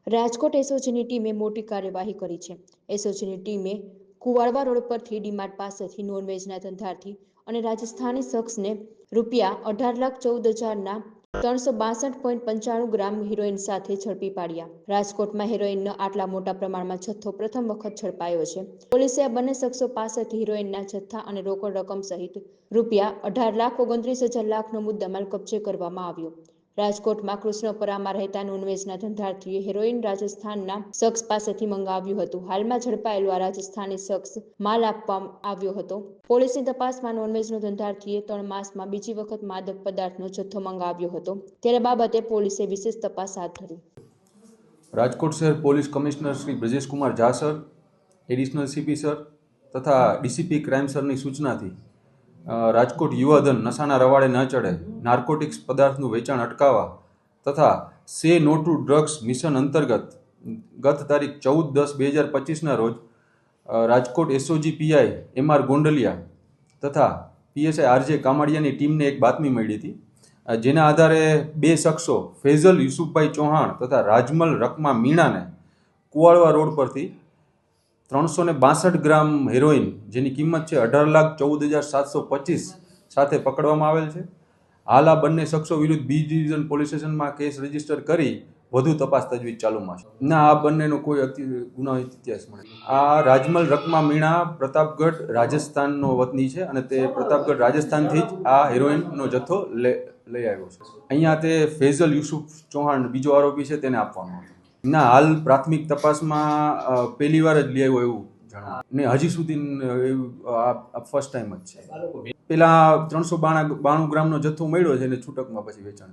રાજકોટ એસઓજીની ટીમે મોટી કાર્યવાહી કરી છે। એસઓજીની ટીમે કુવાડવા રોડ પરથી ડીમાર્ટ પાસેથી નોનવેજના ધંધાર્થી અને રાજસ્થાની શખ્સને ₹18,14,000ના 362.95 ગ્રામ હેરોઇન સાથે ઝડપી પાડ્યા। રાજકોટમાં હેરોઇનનો આટલા મોટા પ્રમાણમાં જથ્થો પ્રથમ વખત ઝડપાયો છે। પોલીસે આ બંને શખ્સો પાસેથી હેરોઇનના જથ્થા અને રોકડ રકમ સહિત ₹18,29,00,000 લાખનો મુદ્દામાલ કબજે કરવામાં આવ્યો। રાજકોટમાં કૃષ્ણપરામાં રહેતા નોનવેજના ધંધાર્થીએ હેરોઇન રાજસ્થાનના શખ્સ પાસેથી મંગાવ્યું હતું। હાલમાં ઝડપાયેલો આ રાજસ્થાની શખ્સ માલ આપવા આવ્યો હતો। પોલીસની તપાસમાં નોનવેજનો ધંધાર્થીએ 3 માસમાં બીજી વખત માદક પદાર્થનો જથ્થો મંગાવ્યો હતો, ત્યારે બાબતે પોલીસે વિશેષ તપાસ હાથ ધરી। રાજકોટ શહેર police commissioner Shri Brajesh Kumar Jha sir, additional CP sir તથા ડીસીપી ક્રાઇમ સરની સૂચનાથી રાજકોટ યુવાધન નશાના રવાડે ન ચડે, નાર્કોટિક્સ પદાર્થનું વેચાણ અટકાવવા તથા સે નો ટુ ડ્રગ્સ મિશન અંતર્ગત ગત તારીખ 14/10/2025ના રોજ Rajkot SOG PI MR Gondaliya તથા પીએસઆઈ આરજે કામાડિયાની ટીમને એક બાતમી મળી હતી, જેના આધારે 2 શખ્સો ફૈઝલ યુસુફભાઈ ચૌહાણ તથા રાજમલ રકમા મીણાને કુવાડવા રોડ પરથી 362 ગ્રામ હેરોઇન જેની કિંમત છે 18,14,725 સાથે પકડવામાં આવેલ છે। હાલ આ બંને શખ્સો વિરુદ્ધ બી ડિવિઝન પોલીસ સ્ટેશનમાં કેસ રજીસ્ટર કરી વધુ તપાસ તજવીજ ચાલુમાં છે। ના, આ બંનેનો કોઈ ગુનાહિત ઇતિહાસ મળે। આ રાજમલ રકમા મીણા પ્રતાપગઢ રાજસ્થાનનો વતની છે અને તે પ્રતાપગઢ રાજસ્થાનથી જ આ હેરોઇનનો જથ્થો લઈ આવ્યો છે। અહીંયા તે ફૈઝલ યુસુફ ચૌહાણ બીજો આરોપી છે તેને આપવાનો હતો। ના, હાલ પ્રાથમિક તપાસમાં પહેલી વાર જ લઈ આવ્યો એવું જણાવ્યું ને હજી સુધી આ ફર્સ્ટ ટાઈમ જ છે। પેલા 392 ગ્રામનો જથ્થો મળ્યો છે અને છૂટકમાં પછી વેચાણ